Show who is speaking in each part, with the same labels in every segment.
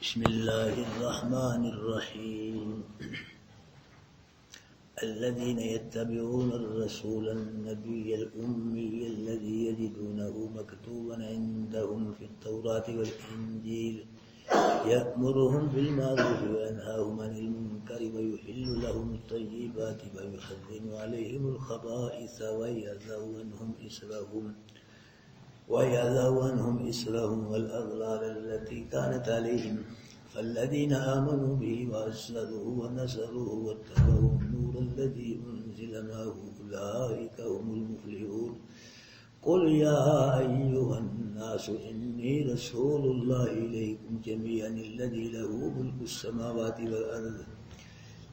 Speaker 1: بسم الله الرحمن الرحيم الذين يتبعون الرسول النبي الأمي الذي يجدونه مكتوبا عندهم في التوراة والإنجيل يأمرهم بالمعروف وينهاهم عن المنكر ويحل لهم الطيبات ويحرم عليهم الخبائث ويضع عنهم إسرهم والأغلال التي كانت عليهم فالذين آمنوا به وعزروه ونصروه واتبعوا النور الذي أنزل معه أولئك هم المفلحون قل يا أيها الناس إني رسول الله إليكم جميعا الذي له ملك السماوات والأرض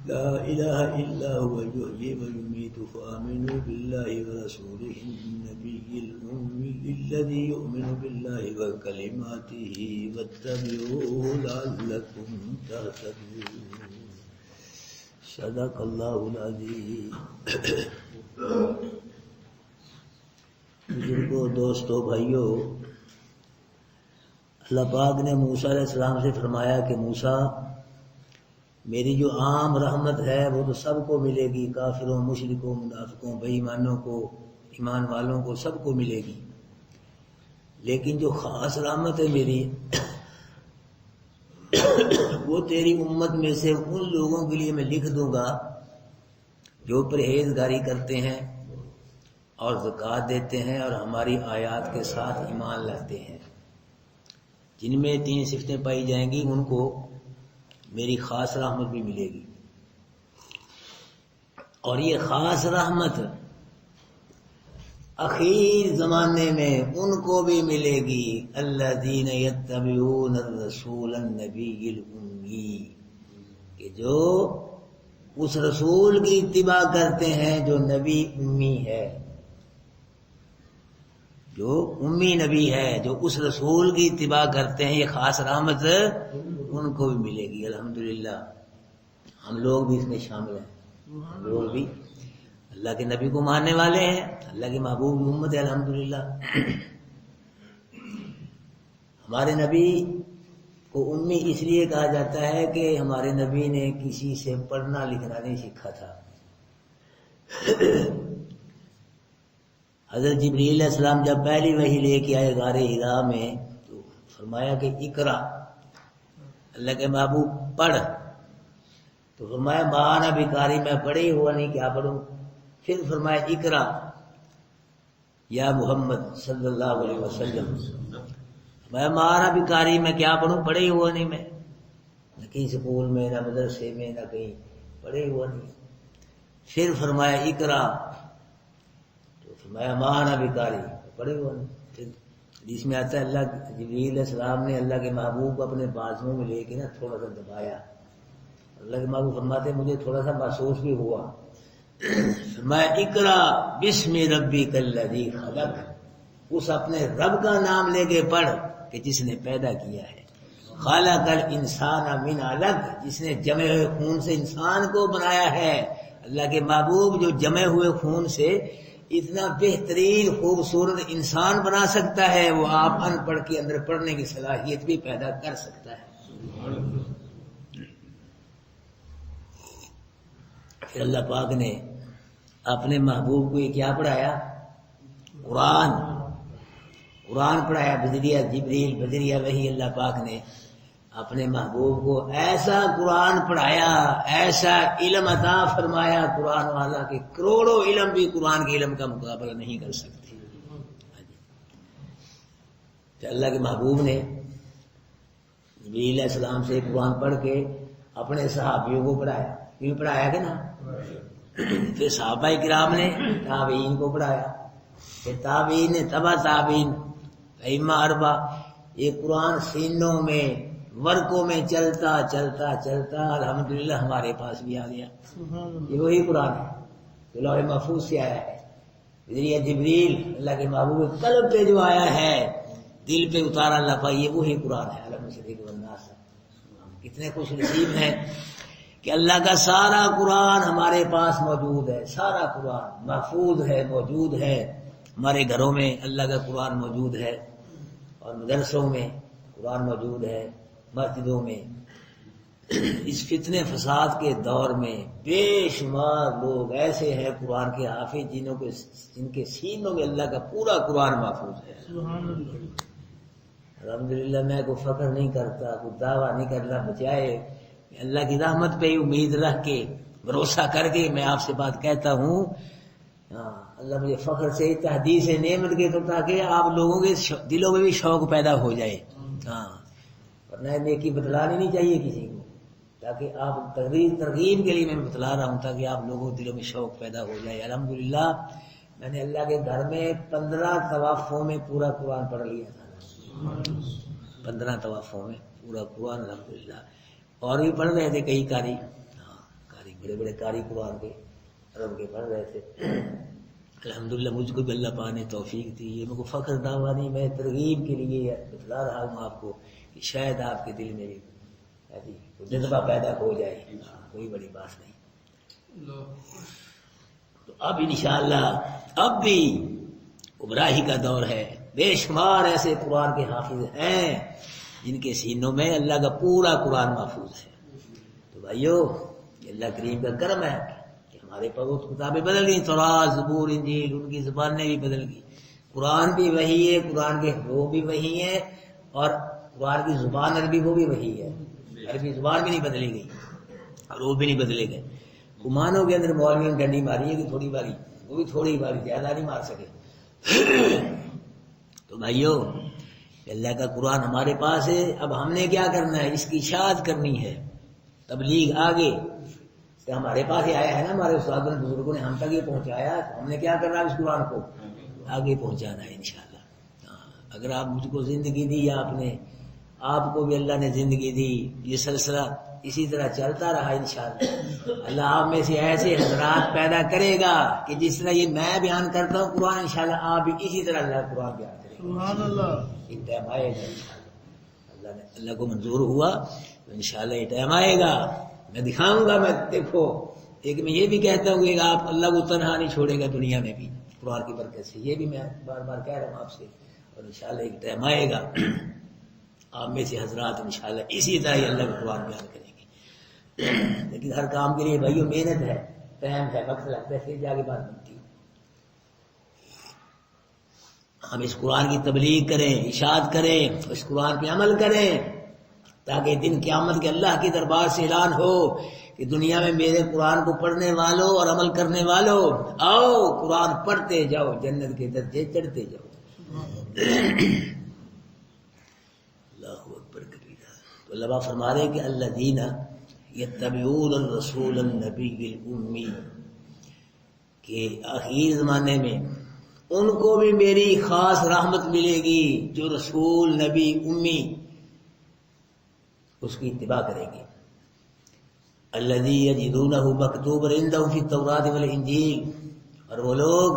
Speaker 1: لا إله إلا هو يحيي ويميت فآمنوا بالله ورسوله النبي الأمي الذي يؤمن بالله وكلماته واتبعوه لعلكم تهتدون صدق الله العظيم. بزرگوں، دوستوں، بھائیوں، اللہ پاک نے موسیٰ علیہ السلام سے فرمایا کہ موسیٰ، میری جو عام رحمت ہے وہ تو سب کو ملے گی، کافروں، مشرکوں، منافقوں، بے ایمانوں کو، ایمان والوں کو، سب کو ملے گی، لیکن جو خاص رحمت ہے میری وہ تیری امت میں سے ان لوگوں کے لیے میں لکھ دوں گا جو پرہیزگاری کرتے ہیں اور زکوٰۃ دیتے ہیں اور ہماری آیات کے ساتھ ایمان لاتے ہیں. جن میں 3 صفتیں پائی جائیں گی ان کو میری خاص رحمت بھی ملے گی، اور یہ خاص رحمت اخیر زمانے میں ان کو بھی ملے گی الذین یتبعون الرسول النبی الامی، کہ جو اس رسول کی اتباع کرتے ہیں جو نبی امی ہے، جو امی نبی ہے، جو اس رسول کی اتباع کرتے ہیں. یہ خاص رحمت ان کو بھی ملے گی. الحمدللہ ہم لوگ بھی اس میں شامل ہیں، ہم لوگ بھی اللہ کے نبی کو ماننے والے ہیں، اللہ کے محبوب کی امت ہے. الحمدللہ ہمارے نبی کو امی اس لیے کہا جاتا ہے کہ ہمارے نبی نے کسی سے پڑھنا لکھنا نہیں سیکھا تھا. حضرت جبریل علیہ السلام جب پہلی وحی لے کے آئے غار حرا میں تو فرمایا کہ اقرا، اللہ کے محبوب پڑھ. تو فرمایا مانا بیکاری، میں پڑھے ہی ہوا نہیں، کیا پڑھوں. پھر فرمایا اقرا یا محمد صلی اللہ علیہ وسلم. فرمایا مانا بیکاری، میں کیا پڑھوں، پڑھے ہی ہوا نہیں، میں نہ کہیں سکول میں، نہ مدرسے میں، نہ کہیں پڑھے ہی ہوا نہیں. پھر فرمایا اقرا، میں مانا بیکاری، پڑھے ہوا نہیں. پھر جس میں آتا ہے اللہ جبریل علیہ السلام نے اللہ کے محبوب کو اپنے بازوؤں میں لے کے نا تھوڑا سا دبایا. اللہ کے محبوب فرماتے مجھے تھوڑا سا محسوس بھی ہوا. میں اقرا بسم ربک الذی خلق، اس اپنے رب کا نام لے کے پڑھ کہ جس نے پیدا کیا ہے. خلق الانسان من علق، جس نے جمے ہوئے خون سے انسان کو بنایا ہے. اللہ کے محبوب جو جمے ہوئے خون سے اتنا بہترین خوبصورت انسان بنا سکتا ہے، وہ آپ ان پڑھ کے اندر پڑھنے کی صلاحیت بھی پیدا کر سکتا ہے. پھر اللہ پاک نے اپنے محبوب کو یہ کیا پڑھایا؟ قرآن پڑھایا بذریعہ جبریل، بذریعہ وحی. اللہ پاک نے اپنے محبوب کو ایسا قرآن پڑھایا، ایسا علم عطا فرمایا قرآن والا کہ کروڑوں علم بھی قرآن کے علم کا مقابلہ نہیں کر سکتے. تو اللہ کے محبوب نے نبی علیہ السلام سے قرآن پڑھ کے اپنے صحابیوں کو پڑھایا. کیوں پڑھایا کہ نا؟ پھر صحابہ کرام نے تابعین کو پڑھایا، پھر تابعین نے تبع تابعین، ائمہ اربعہ. یہ قرآن سینوں میں، ورقوں میں چلتا چلتا چلتا الحمدللہ ہمارے پاس بھی آ گیا. یہ وہی قرآن ہے جو لوح محفوظ سے آیا ہے ذریعہ جبریل. اللہ کے محبوب قلب پہ جو آیا ہے، دل پہ اتارا اللہ پاک، یہ وہی قرآن ہے. کتنے خوش نصیب ہیں کہ اللہ کا سارا قرآن ہمارے پاس موجود ہے. سارا قرآن محفوظ ہے، موجود ہے. ہمارے گھروں میں اللہ کا قرآن موجود ہے، اور مدرسوں میں قرآن موجود ہے، مسجدوں میں اس فتنے فساد کے دور میں بے شمار لوگ ایسے ہیں قرآن کے حافظ جن کے سینوں میں اللہ کا پورا قرآن محفوظ ہے. الحمدللہ میں کوئی فخر نہیں کرتا، کوئی دعویٰ نہیں کرتا، بچائے اللہ کی رحمت پہ ہی امید رکھ کے بھروسہ کر کے میں آپ سے بات کہتا ہوں. اللہ مجھے فخر سے تحدیث نعمت کے تو تاکہ آپ لوگوں کے دلوں میں بھی شوق پیدا ہو جائے. ورنہ نیکی بتلانی نہیں چاہیے کسی کو، تاکہ آپ ترغیب کے لیے میں بتلا رہا ہوں تاکہ آپ لوگوں کے دلوں میں شوق پیدا ہو جائے. الحمدللہ میں نے اللہ کے گھر میں 15 طوافوں میں پورا قرآن پڑھ لیا تھا. 15 طوافوں میں پورا قرآن الحمدللہ. اور بھی پڑھ رہے تھے کئی قاری، قاری بڑے بڑے قاری قرآن کے عرب کے پڑھ رہے تھے. الحمدللہ مجھ کو بھی اللہ پاک نے توفیق دی. یہ میرے کو فخر دعویٰ نہیں، میں ترغیب کے لیے بتلا رہا ہوں آپ کو کہ شاید آپ کے دل میں بھی جذبہ پیدا ہو جائے. کوئی بڑی بات نہیں. تو اب انشاءاللہ اب بھی گمراہی کا دور ہے. بے شمار ایسے قرآن کے حافظ ہیں جن کے سینوں میں اللہ کا پورا قرآن محفوظ ہے. تو بھائیو یہ اللہ کریم کا کرم ہے کہ ہمارے پاس کتابیں بدل گئی، تورات، زبور، انجیل، ان کی زبانیں بھی بدل گئی. قرآن بھی وہی ہے، قرآن کے حروف بھی وہی ہیں، اور قرآن کی زبان عربی وہ بھی وہی ہے. عربی زبان بھی نہیں بدلی گئی، حروف بھی نہیں بدلے گئے. گمانوں کے اندر مولویوں نے ڈنڈی ماری ہے کہ تھوڑی باری، وہ بھی تھوڑی باری، زیادہ نہیں مار سکے. تو بھائیو اللہ کا قرآن ہمارے پاس ہے. اب ہم نے کیا کرنا ہے؟ اس کی اشاعت کرنی ہے، تبلیغ آگے. کہ ہمارے پاس ہی آیا ہے نا، ہمارے استادوں بزرگوں نے ہم تک یہ پہنچایا، تو ہم نے کیا کرنا ہے؟ اس قرآن کو آگے پہنچانا ہے انشاءاللہ. اگر آپ مجھ کو زندگی دی، آپ نے، آپ کو بھی اللہ نے زندگی دی، یہ سلسلہ اسی طرح چلتا رہا انشاءاللہ. اللہ آپ میں سے ایسے حضرات پیدا کرے گا کہ جس طرح یہ میں بیان کرتا ہوں قرآن، انشاءاللہ آپ بھی اسی طرح اللہ قرآن بیان کریں. سبحان اللہ. یہ ٹائم آئے گا انشاءاللہ. اللہ کو منظور ہوا تو انشاءاللہ یہ ٹائم آئے گا. میں دکھاؤں گا. میں دیکھو ایک میں یہ بھی کہتا ہوں کہ آپ اللہ کو تنہا نہیں چھوڑے گا دنیا میں بھی قرآن کی برکت سے. یہ بھی میں بار بار کہہ رہا ہوں آپ سے. اور انشاءاللہ ایک ٹائم آئے گا آپ میں سے حضرات انشاءاللہ اسی طرح ہی اللہ کا قرآن بیان کریں گے. لیکن ہر کام کے لیے بھائیو محنت ہے، ٹائم ہے، وقت لگتا ہے، پھر جا کے بات بنتی ہے. ہم اس قرآن کی تبلیغ کریں، اشاعت کریں، اس قرآن پہ عمل کریں، تاکہ دن قیامت کے اللہ کے دربار سے اعلان ہو کہ دنیا میں میرے قرآن کو پڑھنے والوں اور عمل کرنے والوں آؤ قرآن پڑھتے جاؤ، جنت کے درجے چڑھتے جاؤ. اللہ اکبر کبیرہ. تو اللہ فرما رہے کہ الذین یتبعون الرسول النبی الامی، کہ آخری زمانے میں ان کو بھی میری خاص رحمت ملے گی جو رسول نبی امی اس کی اتباع کریں گے. الذی یجدونہ مکتوبا عندہم فی التوراۃ والانجیل، اور وہ لوگ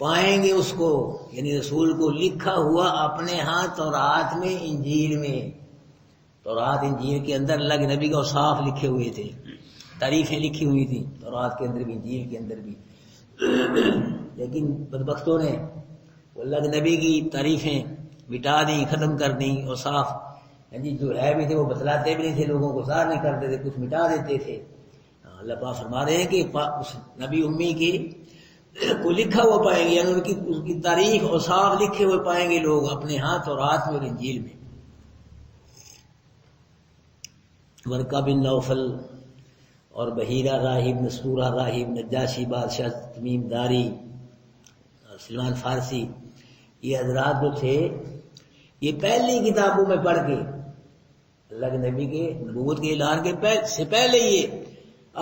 Speaker 1: پائیں گے اس کو، یعنی رسول کو لکھا ہوا اپنے ہاں تورات میں، انجیل میں. تورات انجیل کے اندر اللہ کے نبی کا اوصاف لکھے ہوئے تھے، تعریفیں لکھی ہوئی تھی تورات کے اندر بھی، انجیل کے اندر بھی. لیکن بدبختوں نے اللہ کے نبی کی تعریفیں مٹا دیں، ختم کر دیں. اوصاف جو ہے بھی تھے وہ بتلاتے بھی نہیں تھے، لوگوں کو ظاہر نہیں کرتے تھے، کچھ مٹا دیتے تھے. اللہ پاک فرما رہے ہیں کہ اس نبی امی کی کو لکھا ہوا پائیں گے، یعنی ان کی تاریخ اوصاف لکھے ہوئے پائیں گے لوگ اپنے ہاتھ اور رات میں اور انجیل میں. ورقہ بن نوفل اور بحیرہ راہب، نستورہ راہب، نجاشی بادشاہ، تمیم داری، سلمان فارسی، یہ حضرات جو تھے یہ پہلی کتابوں میں پڑھ کے اللہ کے نبی کے نبوت کے اعلان کے سے پہلے یہ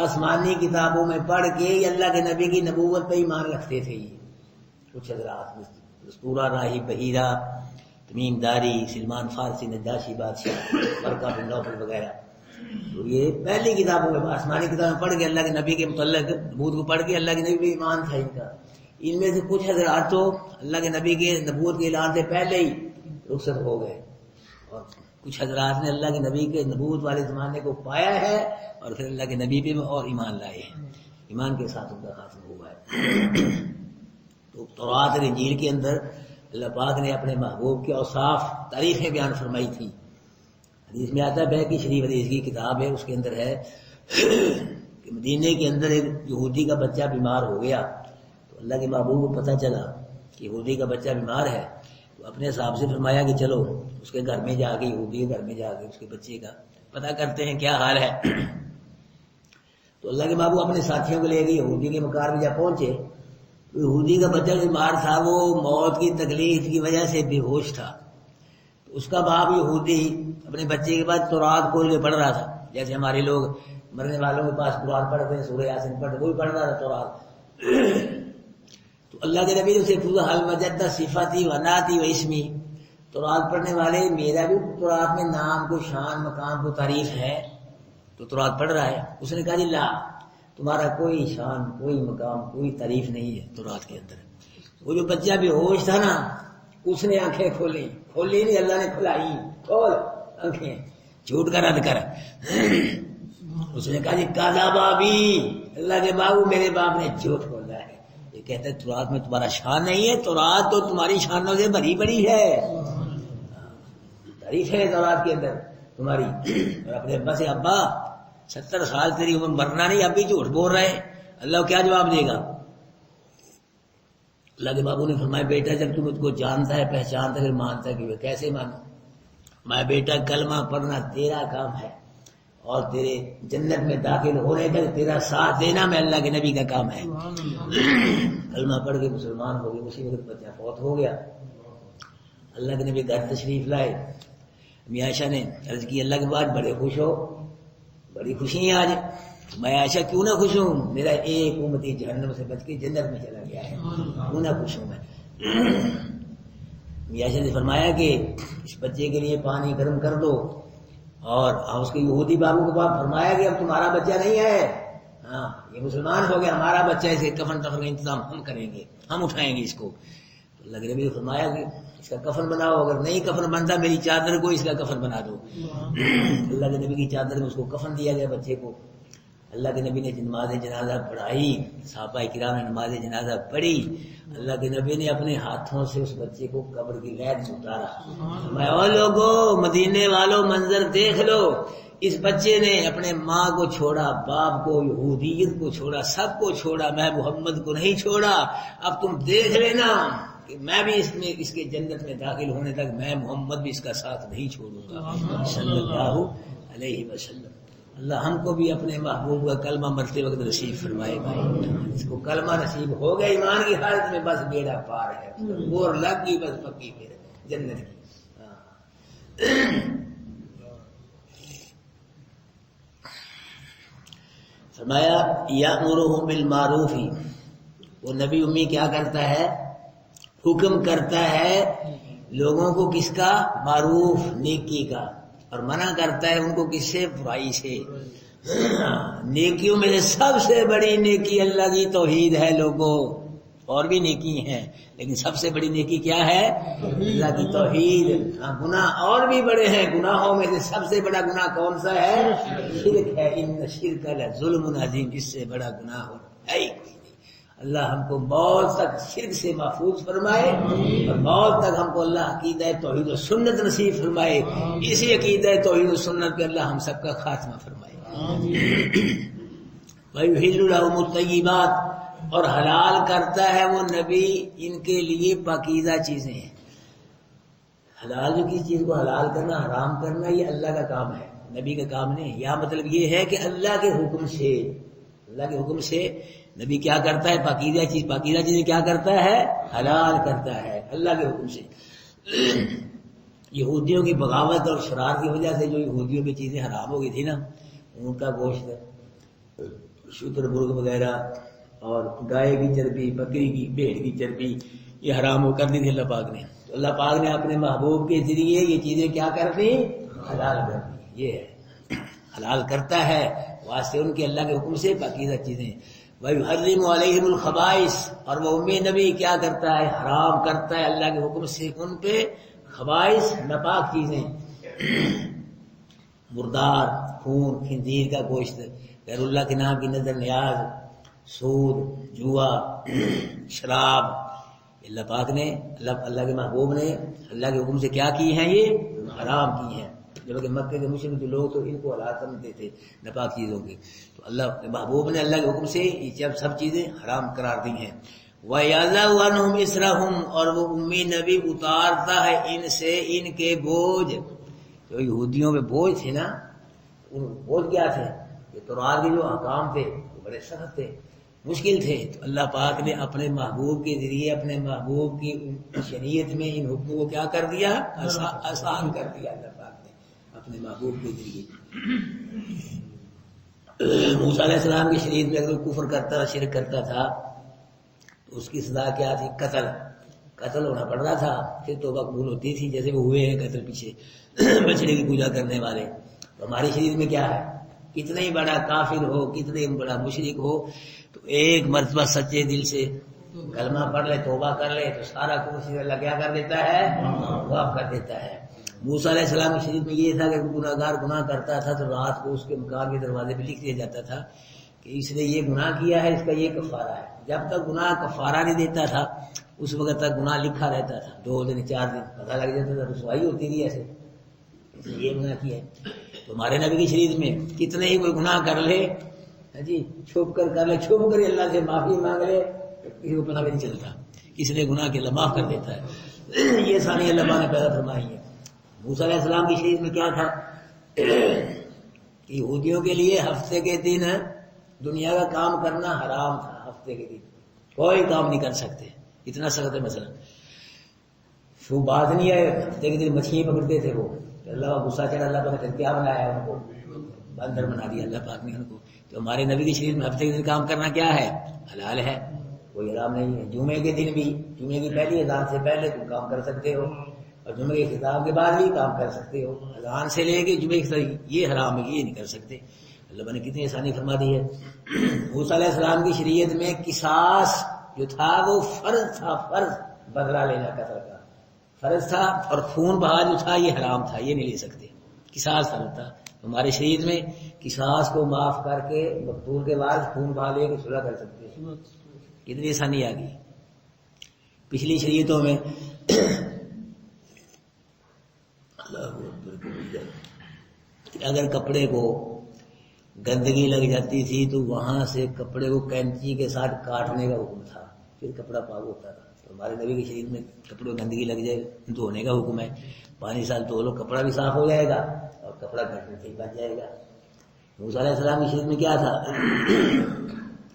Speaker 1: آسمانی کتابوں میں پڑھ کے یہ اللہ کے نبی کی نبوت پہ ایمان رکھتے تھے. یہ کچھ حضرات نستورہ راہب، بحیرہ، تمیم داری، سلمان فارسی، نجاشی بادشاہ، ورقہ بن نوفل وغیرہ، تو یہ پہلی کتابوں میں آسمانی کتابیں پڑھ کے اللہ کے نبی کے متعلق نبوت کو پڑھ کے اللہ کے نبی پہ ایمان تھا ان کا. ان میں سے کچھ حضرات تو اللہ کے نبی کے نبوت کے اعلان سے پہلے ہی رخصت ہو گئے، اور کچھ حضرات نے اللہ کے نبی کے نبوت والے زمانے کو پایا ہے اور پھر اللہ کے نبی پہ اور ایمان لائے ہیں، ایمان کے ساتھ ان کا خاتمہ ہوا ہے. تو تورات اور انجیل کے اندر اللہ پاک نے اپنے محبوب کے اوصاف، تعریفیں بیان فرمائی تھی. حدیث میں آتا ہے، بیہقی شریف حدیث کی کتاب ہے، اس کے اندر ہے کہ مدینے کے اندر ایک یہودی کا بچہ بیمار ہو گیا، تو اللہ کے محبوب کو پتہ چلا کہ یہودی کا بچہ بیمار ہے، تو اپنے حساب سے فرمایا کہ چلو اس کے گھر میں جا کے، یہودی کے گھر میں جا کے اس کے بچے کا پتہ کرتے ہیں کیا حال ہے۔ تو اللہ کے محبوب اپنے ساتھیوں کو لے گئے، یہودی کے مکار میں جب پہنچے تو یہودی کا بچہ بیمار تھا، وہ موت کی تکلیف کی وجہ سے بے ہوش تھا۔ اس کا باپ یہودی اپنے بچے کے بعد تورات کھول کے پڑھ رہا تھا، جیسے ہمارے لوگ مرنے والوں کے پاس قرآن پڑھتے ہیں، سورہ یاسین پڑھتے، وہ بھی پڑھ رہا تھا تورات۔ تو اللہ کے نبی نے اسے پوچھا، حل وجدت صفاتی و نعتی و اسمی، تورات پڑھنے والے میرا بھی تورات میں نام کو، شان، مقام کو تعریف ہے؟ تو تورات پڑھ رہا ہے۔ اس نے کہا جی لا، تمہارا کوئی شان، کوئی مقام، کوئی تعریف نہیں ہے تورات کے اندر۔ وہ جو بچہ بے ہوش تھا نا، اس نے آنکھیں کھولی نہیں، اللہ نے کھلائی، کھول آنکھیں، جھوٹ کا رد کر۔ اس نے کہا جی کاذا بابی، اللہ کے بابو میرے باپ نے جھوٹ بولا ہے۔ یہ کہتا ہے تورات میں تمہارا شان نہیں ہے، تورات تو تمہاری شانوں سے بھری پڑی ہے، تعریف ہے تورات کے اندر تمہاری۔ اور اپنے ابا سے، ابا 70 سال تیری عمر، مرنا نہیں، اب بھی جھوٹ بول رہے ہیں، اللہ کیا جواب دے گا؟ اللہ کے بابو نے فرمایا بیٹا جب تم اس کو جانتا ہے، پہچانتا ہے، پھر مانتا ہے کہ کیسے مانو؟ میں بیٹا کلمہ پڑھنا تیرا کام ہے، اور تیرے جنت میں داخل ہونے تک تیرا ساتھ دینا میں اللہ کے نبی کا کام ہے۔ کلمہ پڑھ کے مسلمان ہو گئے، اسی وقت بچہ فوت ہو گیا۔ اللہ کے نبی گھر تشریف لائے، امی عائشہ نے عرض کی اللہ کے بعد بڑے خوش ہو، بڑی خوشی ہے آج۔ میں عائشہ کیوں نہ خوش ہوں، میرا ایک امتی جہنم سے بچ کے جنت میں چلا گیا ہے، کیوں نہ خوش ہوں میں۔ عائشہ نے فرمایا کہ اس بچے کے لیے پانی گرم کر دو، اور اس کے یہودی بابو کو فرمایا کہ اب تمہارا بچہ نہیں ہے، ہاں یہ مسلمان ہو گیا، ہمارا بچہ، اسے کفن کا انتظام ہم کریں گے، ہم اٹھائیں گے اس کو۔ تو اللہ کے نبی نے فرمایا کہ اس کا کفن بناؤ، اگر نہیں کفن بنتا میری چادر کو اس کا کفن بنا دو۔ اللہ کے نبی کی چادر میں اس کو کفن دیا گیا بچے کو۔ اللہ کے نبی نے نماز جنازہ پڑھائی، صحابہ کرام نے نماز جنازہ پڑھی، اللہ کے نبی نے اپنے ہاتھوں سے اس بچے کو قبر کی لہد سے اتارا۔ میں اور لوگوں، مدینے والوں منظر دیکھ لو، اس بچے نے اپنے ماں کو چھوڑا، باپ کو، یہودیت کو چھوڑا، سب کو چھوڑا، میں محمد کو نہیں چھوڑا۔ اب تم دیکھ لینا کہ میں بھی اس کے جنت میں داخل ہونے تک میں محمد بھی اس کا ساتھ نہیں چھوڑوں گا، صلی اللہ علیہ وسلم۔ اللہ ہم کو بھی اپنے محبوب کا کلمہ مرتے وقت نصیب فرمائے بھائی۔ اس کو کلمہ نصیب ہو گیا ایمان کی حالت میں، بس بیڑا پار ہے، اور لگ گئی بس پکی پھر جنت کی۔ فرمایا یأمرهم بالمعروف، وہ نبی امی کیا کرتا ہے؟ حکم کرتا ہے لوگوں کو کس کا؟ معروف، نیکی کا، اور منع کرتا ہے ان کو کس سے؟ برائی سے۔ نیکیوں میں سے سب سے بڑی نیکی اللہ کی توحید ہے لوگوں، اور بھی نیکی ہیں لیکن سب سے بڑی نیکی کیا ہے؟ اللہ کی توحید۔ گناہ اور بھی بڑے ہیں، گناہوں میں سے سب سے بڑا گناہ کون سا ہے؟ شرک ہے، ان الشرک لظلم عظیم، اس سے بڑا گناہ ہے کوئی نہیں۔ اللہ ہم کو موت تک شرک سے محفوظ فرمائے، اور موت تک ہم کو اللہ عقیدہ توحید و سنت نصیب فرمائے، اسی عقیدہ توحید و سنت پہ اللہ ہم سب کا خاتمہ فرمائے۔ وَيُحِلُّ لَهُمُ الطَّيِّبَاتِ، اور حلال کرتا ہے وہ نبی ان کے لیے پاکیزہ چیزیں ہیں۔ حلال جو کسی چیز کو حلال کرنا، حرام کرنا، یہ اللہ کا کام ہے، نبی کا کام نہیں۔ یا مطلب یہ ہے کہ اللہ کے حکم سے، اللہ کے حکم سے نبی کیا کرتا ہے؟ پاکیزہ چیزیں کیا کرتا ہے؟ حلال کرتا ہے اللہ کے حکم سے۔ یہودیوں کی بغاوت اور شرار کی وجہ سے جو یہودیوں کی چیزیں حرام ہو گئی تھی نا، ان کا گوشت، شتر مرغ وغیرہ، اور گائے کی چربی، بکری کی، بھیڑ کی چربی، یہ حرام ہو کر دی تھی اللہ پاک نے۔ تو اللہ پاک نے اپنے محبوب کے ذریعے یہ چیزیں کیا کر دی؟ حلال کر دی۔ یہ ہے حلال کرتا ہے واسطے ان کے اللہ کے حکم سے پاکیزہ چیزیں۔ وَيُحَرِّمُ عَلَيْهِمُ الْخَبَائِثَ، اور وہ امی نبی کیا کرتا ہے؟ حرام کرتا ہے اللہ کے حکم سے ان پہ خبائث، ناپاک چیزیں، مردار، خون، خنزیر کا گوشت، غیر اللہ کے نام کی نظر نیاز، سود، جوا، شراب، اللہ پاک نے، اللہ کے محبوب نے اللہ کے حکم سے کیا کی ہیں؟ یہ حرام کی ہیں۔ جبکہ مکے کے مشرک جو لوگ تو ان کو حلال سمجھتے تھے ناپاک چیزوں کے، تو اللہ کے محبوب نے اللہ کے حکم سے یہ جب سب چیزیں حرام قرار دی ہیں۔ وَيَضَعُ عَنْهُمْ إِصْرَهُمْ، اور وہ امی نبی اتارتا ہے ان سے ان کے بوجھ، جو یہودیوں پہ بوجھ تھے نا، ان بوجھ کیا تھے؟ یہ تورات کے جو احکام تھے وہ بڑے سخت تھے، مشکل تھے، تو اللہ پاک نے اپنے محبوب کے ذریعے اپنے محبوب کی شریعت میں ان حکموں کو کیا کر دیا؟ آسان کر دیا اللہ پاک نے اپنے محبوب کے ذریعے۔ موسیٰ علیہ السلام کی شریعت میں اگر کفر کرتا تھا، شرک کرتا تھا تو اس کی سزا کیا تھی؟ قتل ہونا پڑ رہا تھا، پھر توبہ قبول ہوتی تھی، جیسے وہ ہوئے ہیں قتل پیچھے بچڑے کی پوجا کرنے والے۔ تو ہماری شریعت میں کیا ہے؟ کتنا ہی بڑا کافر ہو، کتنا ہی بڑا مشرک ہو، تو ایک مرتبہ سچے دل سے کلمہ پڑھ لے، توبہ کر لے، تو سارا کچھ اللہ کیا کر دیتا ہے؟ معاف کر دیتا ہے۔ موسیٰ علیہ السلام کی شریعت میں یہ تھا کہ گناہگار گناہ کرتا تھا تو رات کو اس کے مکان کے دروازے پہ لکھ دیا جاتا تھا کہ اس نے یہ گناہ کیا ہے، اس کا یہ کفارہ ہے۔ جب تک گناہ کفارہ نہیں دیتا تھا اس وقت تک گناہ لکھا رہتا تھا، 2 دن 4 دن پتہ لگ جاتا تھا، رسوائی ہوتی تھی ایسے یہ گناہ کیا ہے۔ تو ہمارے نبی کی شریعت میں کتنے ہی کوئی گناہ کر لے جی، چھپ کر لے، چھپ کر اللہ سے معافی مانگ لے، کسی کو پتہ بھی نہیں چلتا، کس نے گناہ کے اللہ معاف کر دیتا ہے۔ یہ ثانی اللہ نے پیدا فرمائی ہے۔ موسیٰ علیہ السلام کی شریعت میں کیا تھا کہ یہودیوں کے لیے ہفتے کے دن دنیا کا کام کرنا حرام تھا، ہفتے کے دن کوئی کام نہیں کر سکتے، اتنا سخت ہے۔ مثلا وہ بات نہیں ہے، ہفتے کے دن مچھلی پکڑتے تھے وہ، اللہ کا غصہ چڑھا، اللہ پاک نے کیا بنایا ان کو؟ بندر بنا دیا اللہ پاک نے ان کو۔ تو ہمارے نبی کی شریعت میں ہفتے کے دن کام کرنا کیا ہے؟ حلال ہے، کوئی حرام نہیں ہے۔ جمعے کے دن بھی، جمعے کی پہلی اذان سے پہلے تم کام کر سکتے ہو، اور جمعے کے خطاب کے بعد بھی کام کر سکتے ہو، اذان سے لے کے جمعے کی یہ حرام ہے، یہ نہیں کر سکتے۔ اللہ نے کتنی آسانی فرما دی ہے۔ موسیٰ علیہ السلام کی شریعت میں قصاص جو تھا وہ فرض تھا، فرض بدلہ لینا قتل کا فرض تھا، اور خون بہا جو تھا یہ حرام تھا، یہ نہیں لے سکتے، قصاص فرض تھا۔ ہماری شریعت میں قصاص کو معاف کر کے مقتول کے بعد خون بہا لے کے صلح کر سکتے ہیں، کتنی آسانی آ گئی۔ پچھلی شریعتوں میں اگر کپڑے کو گندگی لگ جاتی تھی تو وہاں سے کپڑے کو کینچی کے ساتھ کاٹنے کا حکم تھا، پھر کپڑا پاک ہوتا تھا۔ تو ہمارے نبی کی شریعت میں کپڑے کو گندگی لگ جائے دھونے کا حکم ہے، پانی سال دھو لو، کپڑا بھی صاف ہو جائے گا اور کپڑا گھٹنے سے ہی بچ جائے گا۔ موسیٰ علیہ السلام کی شریعت میں کیا تھا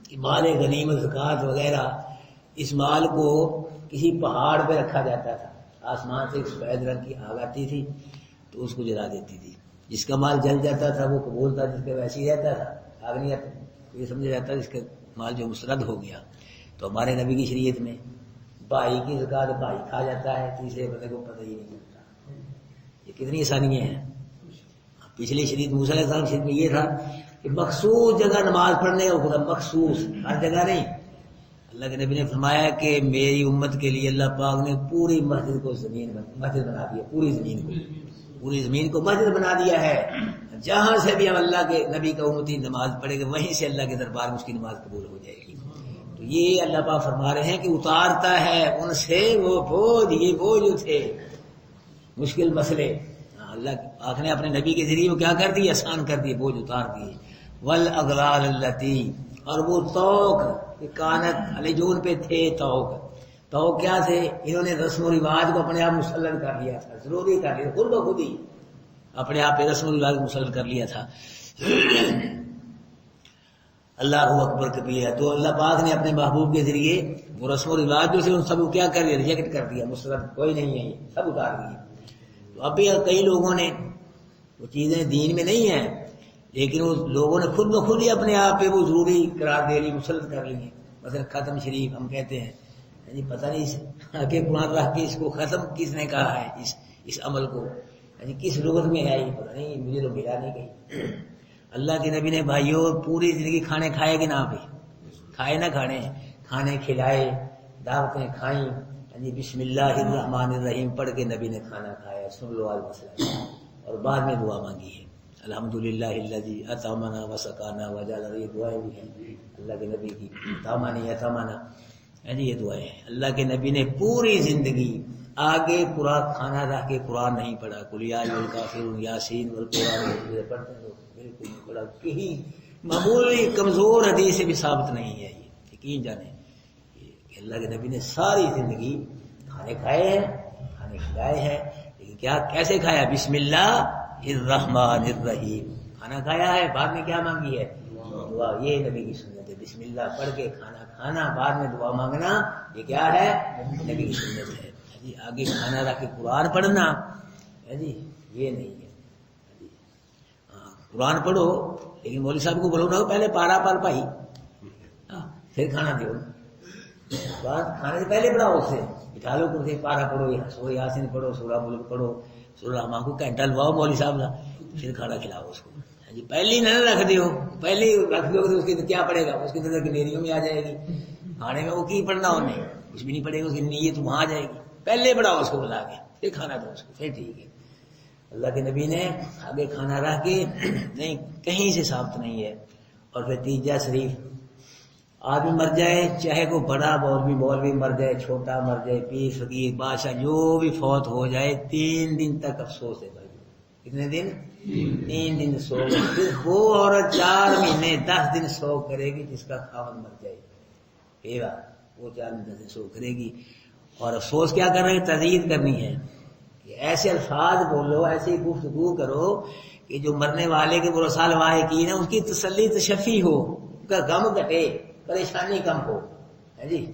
Speaker 1: کہ مال غنیمت زکوٰۃ وغیرہ اس مال کو کسی پہاڑ پہ رکھا جاتا تھا، آسمان سے سفید رنگ کی آگ آتی تھی تو اس کو جلا دیتی تھی، جس کا مال جل جاتا تھا وہ قبول تھا، جس کا ویسے ہی رہتا تھا آگ نہیں آتا، یہ سمجھا جاتا جس کا مال جو مسرد ہو گیا۔ تو ہمارے نبی کی شریعت میں بھائی کی زکوٰۃ بھائی کھا جاتا ہے، تیسرے بندے کو پتہ ہی نہیں چلتا۔ یہ کتنی آسانیاں ہیں۔ پچھلی شریعت موسیٰ علیہ السلام شریعت میں یہ تھا کہ مخصوص جگہ نماز پڑھنے کا حکم، مخصوص، ہر جگہ نہیں۔ اللہ کے نبی نے فرمایا کہ میری امت کے لیے اللہ پاک نے پوری مسجد کو مسجد بنا دیا، پوری زمین کو مسجد بنا دیا ہے، جہاں سے بھی ہم اللہ کے نبی کا امتی نماز پڑھے گا وہیں سے اللہ کے دربار میں اس کی نماز قبول ہو جائے گی۔ تو یہ اللہ پاک فرما رہے ہیں کہ اتارتا ہے ان سے وہ بوجھ، یہ بوجھ جو تھے مشکل مسئلے، اللہ پاک نے اپنے نبی کے ذریعے وہ کیا کر دی؟ آسان کر دیے، بوجھ اتار دیے۔ والاغلال التی، اور وہ توق کانت علیجون پہ تھے، توق کیا تھے؟ انہوں نے رسم و رواج کو اپنے آپ مسلط کر لیا تھا، ضروری کر لیا، خود بخود ہی اپنے آپ پہ رسم و رواج مسلط کر لیا تھا۔ اللہ اکبر کبیرہ، تو اللہ پاک نے اپنے محبوب کے ذریعے وہ رسم و رواج جو تھے ان سب کو کیا کر دیا؟ ریجیکٹ کر دیا، مسلط کوئی نہیں ہے، سب اتار دیے۔ تو اب بھی کئی لوگوں نے وہ چیزیں دین میں نہیں ہیں، لیکن وہ لوگوں نے خود بخود ہی اپنے آپ پہ وہ ضروری قرار دے لی، مسلط کر لی ہیں۔ مثلا ختم شریف ہم کہتے ہیں، یعنی پتہ نہیں آگے قرآن رکھ کے اس کو ختم کس نے کہا ہے، اس عمل کو، یعنی کس لغت میں ہے یہ پتہ نہیں، مجھے تو ملا نہیں کہیں۔ اللہ کے نبی نے بھائیوں پوری زندگی کھانے کھائے کہ نہ پہ کھائے نہ کھانے کھلائے، دعوتیں کھائیں، یعنی بسم اللہ الرحمن الرحیم پڑھ کے نبی نے کھانا کھایا، سن لو آج مسئلہ، اور بعد میں دعا مانگی ہے، الحمدللہ الذی اطعمنا وسقانا وجعل، یہ دعائیں بھی ہیں اللہ کے نبی کی، اطعمانی اطعمنا، یہ دعائیں ہیں۔ اللہ کے نبی نے پوری زندگی آگے قرآن کھانا رکھ کے قرآن نہیں پڑھا، قل یا ایھا الکافرون، یاسین والقرآن پڑھتے ہیں لوگ، بالکل نہیں پڑھا، کہیں معمولی کمزور حدیث سے بھی ثابت نہیں ہے یہ، یقین جانے کہ اللہ کے نبی نے ساری زندگی کھانے کھائے ہیں، کھانے کھلائے ہیں، لیکن کیا کیسے کھایا؟ بسم اللہ الرحمن الرحیم، کھانا کھایا ہے، بعد میں کیا مانگی ہے؟ دعا۔ یہ نبی کی سنت ہے، بسم اللہ پڑھ کے کھانا کھانا، بعد میں دعا مانگنا، یہ کیا ہے؟ نبی کی سنت ہے جی۔ آگے کھانا رکھ کے قرآن پڑھنا ہے جی، یہ نہیں ہے جی۔ قرآن پڑھو لیکن مولوی صاحب کو بولو نا پہلے پارا پڑھ پائی پھر کھانا دیو، بات کھانے سے پہلے پڑھاؤ، اسے بٹھا لو کرسی، پارا پڑھو، سورہ یاسین پڑھو، سورہ ملک پڑھو، سورہ رحمان کو گھنٹہ لواؤ مولوی صاحب کا، پھر کھانا کھلاؤ اس کو جی۔ پہلے نہ رکھ دیو، پہلے رکھ دو تو اس کی کیا پڑے گا؟ اس کی نظر گنیریوں میں آ جائے گی، کھانے میں وہ کی پڑھنا انہیں کچھ بھی نہیں پڑے گا، اس کی نیت وہاں آ جائے گی۔ پہلے پڑھاؤ اس کو بلا کے، پھر کھانا دو اس کو، پھر ٹھیک ہے۔ اللہ کے نبی نے آگے کھانا رکھ کے نہیں، کہیں سے ثابت نہیں ہے۔ اور پھر تیجا شریف، آدمی مر جائے، چاہے کو بڑا مولوی مر جائے، چھوٹا مر جائے، پیر فقیر بادشاہ جو بھی فوت ہو جائے، 3 دن تک افسوس ہے بھائی۔ کتنے دن؟ 3 دن سو، پھر وہ عورت 4 مہینے 10 دن سو کرے گی جس کا خاوند مر جائے، وہ 4 دن 10 دن سو کرے گی۔ اور افسوس کیا کر رہے ہیں؟ تزید کرنی ہے کہ ایسے الفاظ بولو، ایسی گفتگو کرو کہ جو مرنے والے کے برسال واحد کی نا، اس کی تسلی تشفی ہو، اس کا غم گھٹے، پریشانی کم ہو ہے جی۔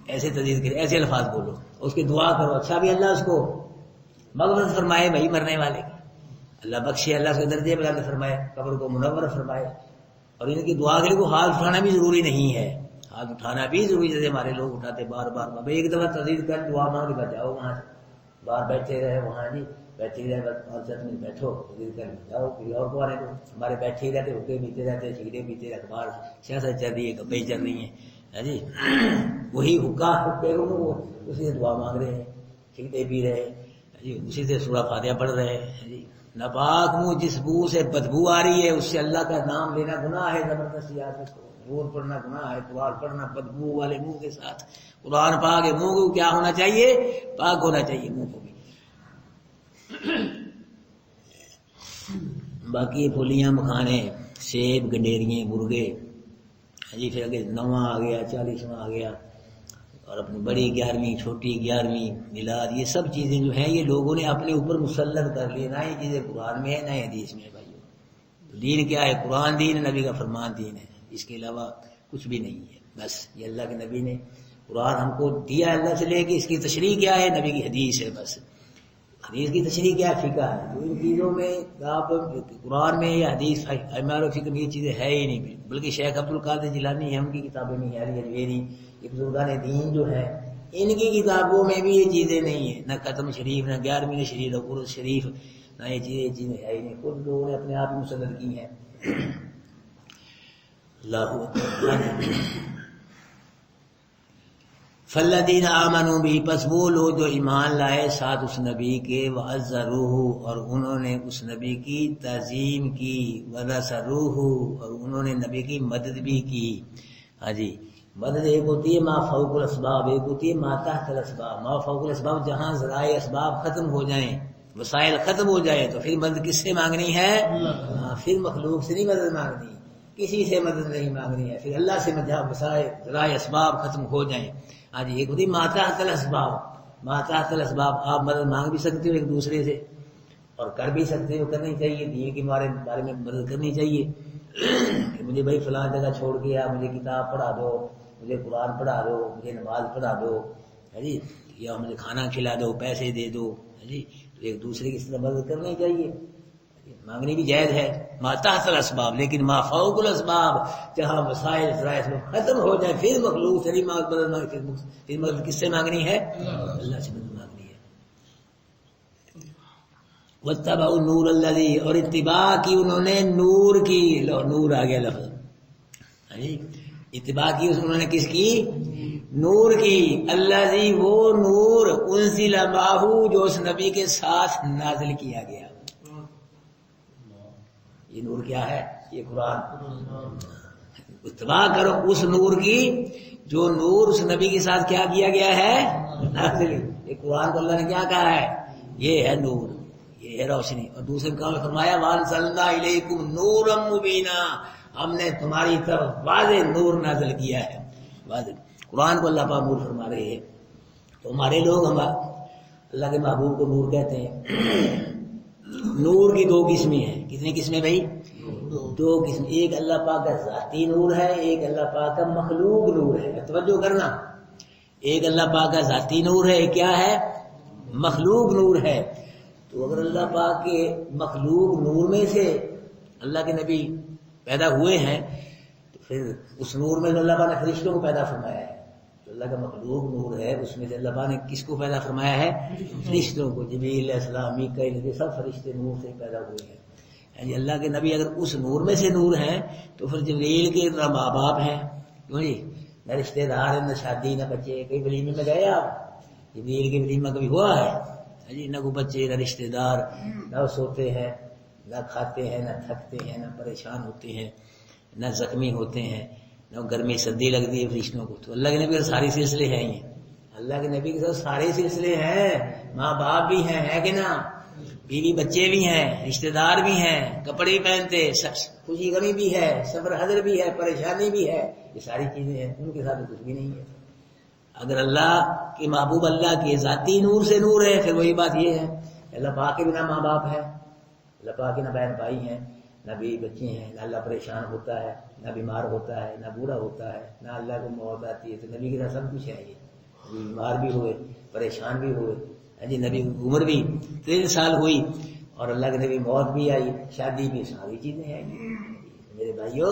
Speaker 1: ایسے تزید کرے، ایسے الفاظ بولو، اس کی دعا کرو، اچھا بھی اللہ اس کو مغفرت فرمائے بھائی، مرنے والے کی اللہ بخشے، اللہ اس کے درجے بلند فرمائے، قبر کو منور فرمائے۔ اور ان کی دعا کے لیے کوئی ہاتھ اٹھانا بھی ضروری نہیں ہے، ہاتھ اٹھانا بھی ضروری، جیسے ہمارے لوگ اٹھاتے بار بار، ایک دفعہ تزید کر دعا مانگ کے جاؤ وہاں سے، باہر بیٹھے رہے وہاں جی، بیٹھے رہے اور چت میں بیٹھو، تزید کر جاؤ، پھر اور کو آنے دو۔ ہمارے بیٹھے رہتے، ہوتے پیتے رہتے، سگریٹ پیتے رہتے، اخبار سیاست چل رہی ہے، گپیں چل رہی ہیں جی، وہی حکا حکے اسی سے دعا مانگ رہے ہیں، سگریٹیں پی رہے ہیں جی، اسی سے سورہ فاتحہ پڑھ رہے ہیں جی۔ ناپاک منہ جس بو سے بدبو آ رہی ہے، اس سے اللہ کا نام لینا گناہ ہے، زبردست یاد رکھو، نور پڑھنا گناہ ہے، قرآن پڑھنا بدبو والے منہ کے ساتھ۔ قرآن پاک ہے، منہ کو کیا ہونا چاہیے؟ پاک ہونا چاہیے منہ کو بھی۔ باقی پھلیاں مکھانے، سیب، گنڈیریاں، مرغے جی، پھر اگے 9واں آ گیا، 40واں آ گیا، اور اپنی بڑی 11ویں، چھوٹی 11ویں، میلاد، یہ سب چیزیں جو ہیں یہ لوگوں نے اپنے اوپر مسلط کر لی، نہ یہ چیزیں قرآن میں ہے نہ حدیث میں ہے بھائیو۔ تو دین کیا ہے؟ قرآن دین ہے، نبی کا فرمان دین ہے، اس کے علاوہ کچھ بھی نہیں ہے۔ بس یہ اللہ کے نبی نے قرآن ہم کو دیا اللہ سے لے کے، اس کی تشریح کیا ہے؟ نبی کی حدیث ہے، بس حدیث کی تشریح کیا ہے؟ فقہ ہے۔ تو ان چیزوں میں آپ قرآن میں یا حدیث ایمار و فقہ میں یہ چیزیں ہے ہی نہیں، بلکہ شیخ عبد القادر جیلانی ہم کی کتابیں میں، علی اجویری، یہ بزرگان دین جو ہے، ان کی کتابوں میں بھی یہ چیزیں نہیں ہیں، نہ ختم شریف، نہ 11ویں شریف، نہ قرآن شریف، نہ یہ چیزیں ہے ہی نہیں، خود لوگوں نے اپنے آپ مسلط کی ہیں۔ اللہ اکبر۔ فالذین آمنوا بہ، پس وہ لوگ جو ایمان لائے ساتھ اس نبی کے، وعزروہ، اور انہوں نے اس نبی کی تعظیم کی، ونصروہ، اور انہوں نے نبی کی مدد بھی کی۔ ہاں جی، مدد ایک ہوتی ہے ما فوق الاسباب، ایک ہوتی ہے ما تحت الاسباب۔ ما فوق الاسباب جہاں ذرائع اسباب ختم ہو جائیں، وسائل ختم ہو جائیں، تو پھر مدد کس سے مانگنی ہے؟ پھر مخلوق سے نہیں مدد مانگنی، کسی سے مدد نہیں مانگنی ہے، پھر اللہ سے جہاں وسائل ذرائع اسباب ختم ہو جائیں۔ ہاں جی، ایک ہوتی ہے ما تحت الاسباب، ما تحت الاسباب، آپ مدد مانگ بھی سکتے ہو ایک دوسرے سے اور کر بھی سکتے ہو، کرنی چاہیے، دین کے بارے میں مدد کرنی چاہیے کہ مجھے بھائی فلاں جگہ چھوڑ کے یا مجھے کتاب پڑھا دو، مجھے قرآن پڑھا دو، مجھے نماز پڑھا دو ہے جی، یا مجھے کھانا کھلا دو، پیسے دے دو ہے جی، تو ایک دوسرے کی مدد کرنی چاہیے، مانگنی بھی جائز ہے ما تحت الاسباب، لیکن ما فوق الاسباب جہاں وسائل ذرائع ختم ہو جائے پھر مخلوق سے نہیں مدد مانگنی، پھر مدد کس سے مانگنی ہے؟ اللہ سے مدد مانگنی ہے۔ واتبعوا النور الذی، اور اتباع کی انہوں نے نور کی، نور آ گیا لفظ، اتباع کی انہوں نے کس کی؟ نور کی، الذی، وہ نور، انزل معہ، جو اس نبی کے ساتھ نازل کیا گیا۔ یہ نور کیا ہے؟ یہ قرآن۔ اتباع کرو اس نور کی جو نور اس نبی کے ساتھ کیا کیا گیا ہے؟ نازل۔ یہ قرآن کو اللہ نے کیا کہا ہے؟ یہ ہے نور، یہ ہے روشنی. اور دوسرے کام میں فرمایا وَأَنزَلْنَا إِلَيْكُمْ نُورًا مُبِينًا، ہم نے تمہاری طرف واضح نور نازل کیا ہے. واضح قرآن کو اللہ پاک نور فرما رہے ہیں. تو ہمارے لوگ اللہ کے محبوب کو نور کہتے ہیں. نور کی دو قسمیں ہیں. کتنی قسمیں بھائی؟ دو قسم. ایک اللہ پاک کا ذاتی نور ہے، ایک اللہ پاک کا مخلوق نور ہے. توجہ کرنا، ایک اللہ پاک کا ذاتی نور ہے، ایک کیا ہے؟ مخلوق نور ہے. تو اگر اللہ پاک کے مخلوق نور میں سے اللہ کے نبی پیدا ہوئے ہیں تو پھر اس نور میں اللہ پاک نے فرشتوں کو پیدا فرمایا ہے. تو اللہ کا مخلوق نور ہے، اس میں سے اللہ پاک نے کس کو پیدا فرمایا ہے؟ فرشتوں کو. جبریل علیہ السلام، میکائیل، سب فرشتے نور سے پیدا ہوئے ہیں. یعنی اللہ کے نبی اگر اس نور میں سے نور ہیں تو پھر جبریل کے نہ ماں باپ ہیں، کیوں جی؟ نہ رشتے دار ہیں، نہ شادی، نہ بچے. کئی ولیمے میں گئے آپ؟ جبریل کے ولیمہ کبھی ہوا ہے؟ جی نہ کوئی بچے، نہ رشتے دار، نہ سوتے ہیں، نہ کھاتے ہیں، نہ تھکتے ہیں، نہ پریشان ہوتے ہیں، نہ زخمی ہوتے ہیں، نہ گرمی سردی لگتی ہے فرشتوں کو. تو اللہ کے نبی کے سارے سلسلے ہیں. یہ اللہ کے نبی کے ساتھ سارے سلسلے ہیں. ماں باپ بھی ہیں، ہے کہ نا؟ بیوی بچے بھی ہیں، رشتے دار بھی ہیں، کپڑے بھی پہنتے، خوشی غمی بھی ہے، صبر حضر بھی ہے، پریشانی بھی ہے. یہ ساری چیزیں ہیں. ان کے ساتھ کچھ بھی نہیں ہے. اگر اللہ کے محبوب اللہ کے ذاتی نور سے نور ہے پھر وہی بات یہ ہے. اللہ پاک کے بنا ماں باپ ہے، اللہ پاک کے نہ بہن بھائی ہیں، نہ بیوی بچے ہیں، نہ اللہ پریشان ہوتا ہے، نہ بیمار ہوتا ہے، نہ بوڑھا ہوتا ہے، نہ اللہ کو موت آتی ہے. تو نبی کے ساتھ سب کچھ ہے. یہ بیمار بھی ہوئے، پریشان بھی ہوئے، جی نبی کی عمر بھی 3 سال ہوئی اور اللہ کے نبی موت بھی آئی، شادی بھی، ساری چیزیں ہیں. میرے بھائیو،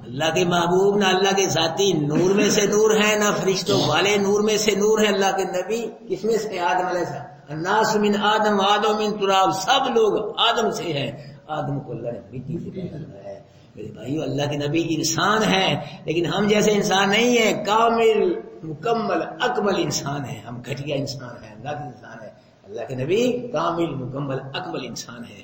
Speaker 1: اللہ کے محبوب نہ اللہ کے ذاتی نور میں سے نور ہے، نہ فرشتوں والے نور میں سے نور ہے. اللہ کے نبی کس میں سے؟ آدم علیہ السلام. الناس من آدم وآدم من تراب، سب لوگ آدم سے ہیں. آدم کو اللہ نے مٹی سے پیدا کیا ہے. میرے بھائیو، اللہ کے نبی انسان ہے لیکن ہم جیسے انسان نہیں ہے. کامل مکمل اکمل انسان ہے. ہم گھٹیا انسان ہیں، ناقص انسان ہے. اللہ کے نبی کامل مکمل اکمل انسان ہے.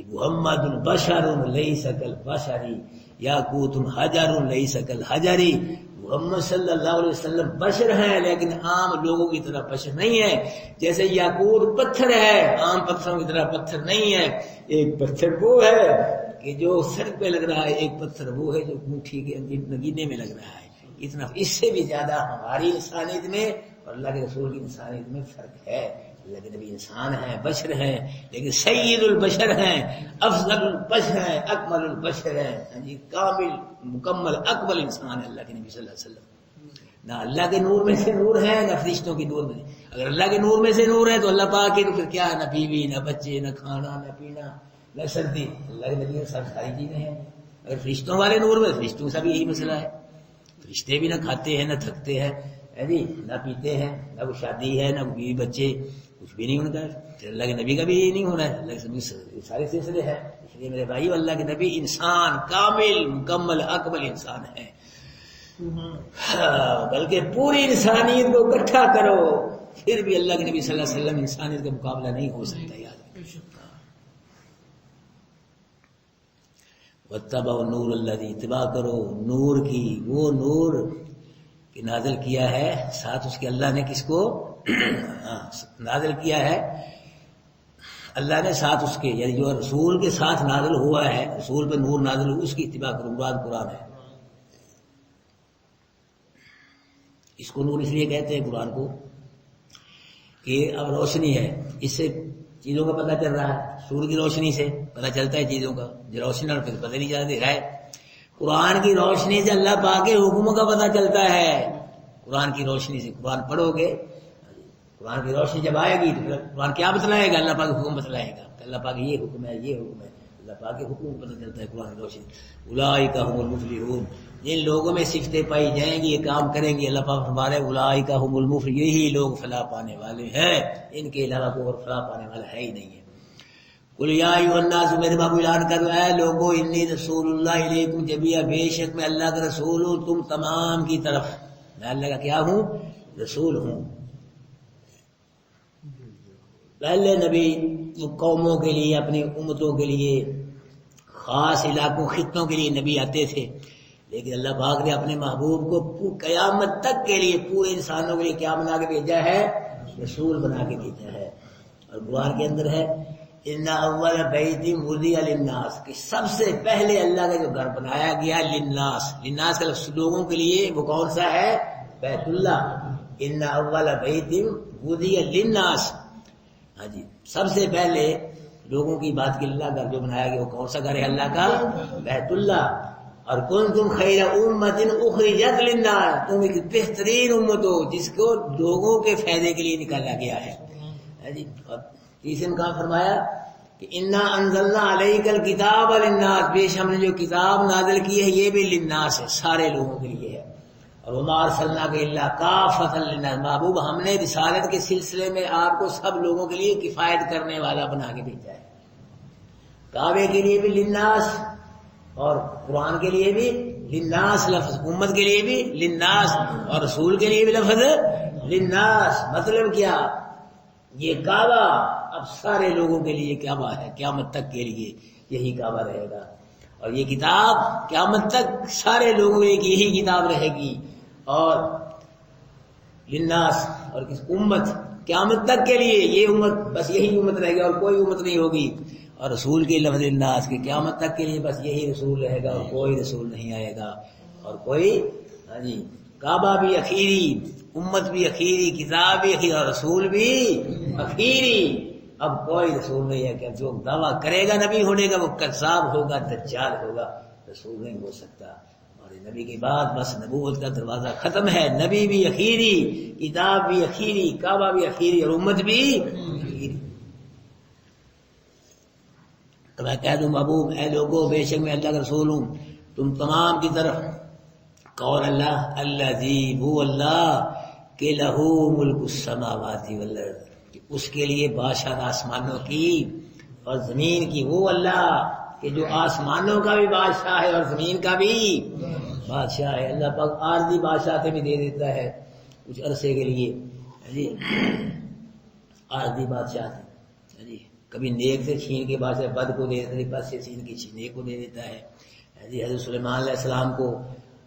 Speaker 1: محمد بشر لیس کالبشری یاقوت حجر لیس کالحجری. محمد صلی اللہ علیہ وسلم بشر ہیں لیکن عام لوگوں کی طرح بشر نہیں ہے. جیسے یاقوت پتھر ہے، عام پتھروں کی طرح پتھر نہیں ہے. ایک پتھر وہ ہے کہ جو سر پہ لگ رہا ہے، ایک پتھر وہ ہے جو انگوٹھی کے نگینے میں لگ رہا ہے. اتنا، اس سے بھی زیادہ ہماری انسانیت میں اور اللہ کے رسول کی انسانیت میں فرق ہے. اللہ کے نبی انسان ہیں، بشر ہیں، لیکن سید البشر ہیں، افضل البشر ہیں، اکمل البشر ہیں. جی کامل مکمل اکمل انسان ہے اللہ کے نبی صلی اللہ علیہ وسلم. نہ اللہ کے نور میں سے نور ہے، نہ فرشتوں کی نور میں. اگر اللہ کے نور میں سے نور ہے تو اللہ پاک کے تو پھر کیا ہے؟ نہ بیوی، نہ بچے، نہ کھانا، نہ پینا، نہ سردی. اللہ کے نبی میں سب ساری چیزیں ہیں. اگر فرشتوں والے نور میں، فرشتوں کا بھی یہی مسئلہ ہے. فرشتے بھی نہ کھاتے ہیں، نہ تھکتے ہیں، جی نہ پیتے ہیں، نہ کوئی شادی ہے، نہ بیوی بچے، کچھ بھی نہیں ان کا. اللہ کے نبی کا بھی یہی نہیں ہونا ہے. اللہ کے نبی سارے سلسلے ہیں. اس لیے میرے بھائی، اللہ کے نبی انسان کامل مکمل اکمل انسان ہے. بلکہ پوری انسانیت کو اکٹھا کرو پھر بھی اللہ کے نبی صلی اللہ علیہ وسلم انسانیت کا مقابلہ نہیں ہو سکتا. یاد واتبعوا النور الذی، اتباع کرو نور کی، وہ نور کہ نازل کیا ہے ساتھ اس کے اللہ نے کس کو نازل کیا ہے؟ اللہ نے ساتھ اس کے، یعنی جو رسول کے ساتھ نازل ہوا ہے، رسول پہ نور نازل ہوا، اس کی اتباع کرو. مراد قرآن ہے. اس کو نور اس لیے کہتے ہیں قرآن کو کہ اب روشنی ہے، اس سے چیزوں کا پتہ چل رہا ہے. سورج کی روشنی سے پتہ چلتا ہے چیزوں کا. جو روشنی اور پھر پتہ نہیں چلتا ہے. قرآن کی روشنی سے اللہ پاک کے حکم کا پتہ چلتا ہے. قرآن کی روشنی سے قرآن پڑھو گے، قرآن کی روشنی جب آئے گی تو قرآن کیا بتلائے گا؟ اللہ پاک کا حکم بتلائے گا. اللہ پاک یہ حکم ہے، یہ حکم ہے. اللہ پاک کے حکم کو پتہ چلتا ہے قرآن کی روشنی. اولئک هم المفلحون، جن لوگوں میں صفتیں پائی جائیں گی، یہ کام کریں گے، اللہ پاک فرما رہے ہیں اولئک هم المفلحون، یہی لوگ فلاح پانے والے ہیں. ان کے علاوہ کوئی اور فلاح پانے والا ہے ہی نہیں ہے. قل یا ایھا الناس، میرے بابو اعلان کر رہا ہے لوگوں، انی رسول اللہ الیکم جميعا، بے شک میں اللہ کا رسول ہوں تم تمام کی طرف. میں اللہ کا کیا ہوں؟ رسول ہوں. پہلے نبی قوموں کے لیے، اپنی امتوں کے لیے، خاص علاقوں خطوں کے لیے نبی آتے تھے، لیکن اللہ پاک نے اپنے محبوب کو قیامت تک کے لیے پورے انسانوں کے لیے کیا بنا کے بھیجا ہے؟ رسول بنا کے بھیجا ہے. اور قرآن کے اندر ہے ان اول بیت وضع للناس کہ سب سے پہلے اللہ کا جو گھر بنایا گیا للناس، للناس کا لوگوں کے لیے، وہ کون سا ہے؟ بیت اللہ. ان اول بیت وضع للناس، ہاں جی، سب سے پہلے لوگوں کی بات کے اللہ گھر جو بنایا گیا وہ کون سا گھر ہے؟ اللہ کا بیت اللہ. اور کنتم خیر امۃ اخرجت للناس، تم ایک بہترین امت ہو جس کو لوگوں کے فائدے کے لیے نکالا گیا ہے. اور تیسرے میں کہاں فرمایا کہ انا انزلنا علیک الکتاب للناس، بے شک ہم نے جو کتاب نازل کی ہے یہ بھی للناس ہے، سارے لوگوں کے لیے ہے. اور وما ارسلناک الا کافۃ للناس، محبوب ہم نے رسالت کے سلسلے میں آپ کو سب لوگوں کے لیے کفایت کرنے والا بنا کے بھیجا ہے. کعبے کے لیے بھی للناس، اور قرآن کے لیے بھی للناس لفظ، امت کے لیے بھی للناس، اور رسول کے لیے بھی لفظ للناس. مطلب کیا؟ یہ کعبہ اب سارے لوگوں کے لیے کعبہ ہے، قیامت تک کے لیے یہی کعبہ رہے گا. اور یہ کتاب قیامت تک سارے لوگوں کے لیے یہی کتاب رہے گی. اور للناس اور کس امت، قیامت تک کے لیے یہ امت، بس یہی امت رہے گی اور کوئی امت نہیں ہوگی. اور رسول کے لفظ للناس کی قیامت تک کے لیے بس یہی رسول رہے گا اور کوئی رسول نہیں آئے گا. اور کوئی، ہاں جی، کعبہ بھی اخیری، امت بھی اخیری، کتاب بھی اخیری، اور رسول بھی اخیری. اب کوئی رسول نہیں ہے کہ جو دعویٰ کرے گا نبی ہونے کا وہ کذاب ہوگا، دجال ہوگا، رسول نہیں ہو سکتا. اور نبی کے بعد بس نبوت کا دروازہ ختم ہے. نبی بھی اخیری، کتاب بھی اخیری، کعبہ بھی اخیری، اور امت بھی اخیری. تو میں کہہ دوں محبوب، اے لوگو، بے شک میں اللہ کا رسول ہوں تم تمام کی طرف. کون اللہ؟ الذی، وہ اللہ کہ لہو ملک السماوات والارض، اس کے لیے بادشاہ آسمانوں کی اور زمین کی. وہ اللہ کہ جو آسمانوں کا بھی بادشاہ ہے اور زمین کا بھی بادشاہ ہے. اللہ پاک عارضی بادشاہ بھی دے دیتا ہے کچھ عرصے کے لیے، جی، عارضی بادشاہ، جی، کبھی نیک سے چھین کے بادشاہ بد کو دے دیتا ہے، بد سے چھین کے نیک کو دے دیتا ہے. جی، حضرت سلیمان علیہ السلام کو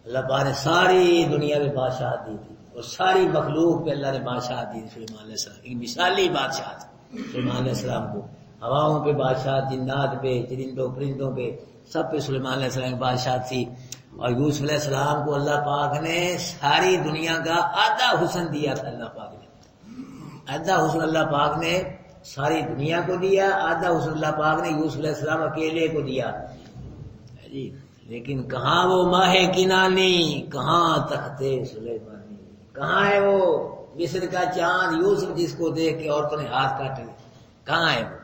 Speaker 1: اللہ پاک نے ساری دنیا میں بادشاہ دی تھی، اور ساری مخلوق پہ اللہ نے بادشاہ دی تھی. سلیمان علیہ السلام ایک مثالی بادشاہ تھا سلیمان علیہ السلام کو. ہواؤں پہ بادشاہ، جنات پہ، چرندوں پرندوں پہ، سب پہ سلیمان علیہ السلام کی بادشاہ تھی. اور یوسف علیہ السلام کو اللہ پاک نے ساری دنیا کا آدھا حسن دیا تھا. اللہ پاک نے آدھا حسن اللہ پاک نے ساری دنیا کو دیا، آدھا حسن اللہ پاک نے یوسف علیہ السلام اکیلے کو دیا. جی، لیکن کہاں وہ ماہ کنانی، کہاں تختے سلیمانی، کہاں ہے وہ مصر کا چاند یوسف جس کو دیکھ کے عورتوں نے ہاتھ کاٹے؟ کہاں ہے وہ؟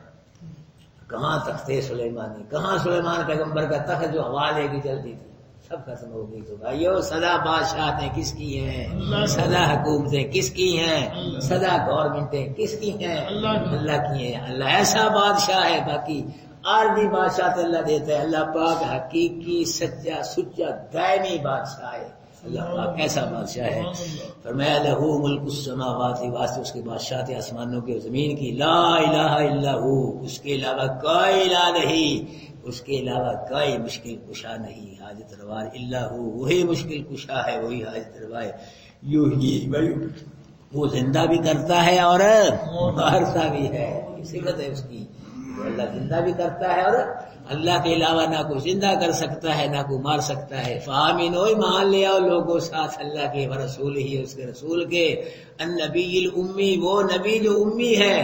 Speaker 1: کہاں تختے سلیمانی، کہاں سلیمان پیغمبر کا تخت جو ہوا لے کے چلتی تھی؟ سب ختم ہو گئی. تو بھائیو، سدا بادشاہتیں کس کی ہیں؟ سدا حکومتیں کس کی ہیں؟ سدا گورنمنٹیں کس کی ہیں؟ اللہ کی ہیں. اللہ ایسا بادشاہ ہے، باقی عارضی بادشاہ تو اللہ دیتا ہے. اللہ پاک حقیقی، سچا، سچا، دائمی بادشاہ ہے. اللہ پاک ایسا بادشاہ ہے. فرمایا لہو ملک السماوات، واسطے اس کے بادشاہت آسمانوں کی اور زمین کی. لا الہ الا ہو، اس کے علاوہ کوئی الہ نہیں، اس کے علاوہ کوئی مشکل کشا نہیں، حاجت روا الا ہو، وہی مشکل کشا ہے، وہی حاجت روا ہے. یوں ہی وہ زندہ بھی کرتا ہے اور مارتا بھی ہے. صفت ہے اس کی، اللہ زندہ بھی کرتا ہے، اور اللہ کے علاوہ نہ کوئی زندہ کر سکتا ہے نہ کوئی مار سکتا ہے. فآمنو، مان لے آؤ لوگوں ساتھ اللہ کے ورسول ہی، اس کے رسول کے. النبی الامی، وہ نبی جو امی ہے.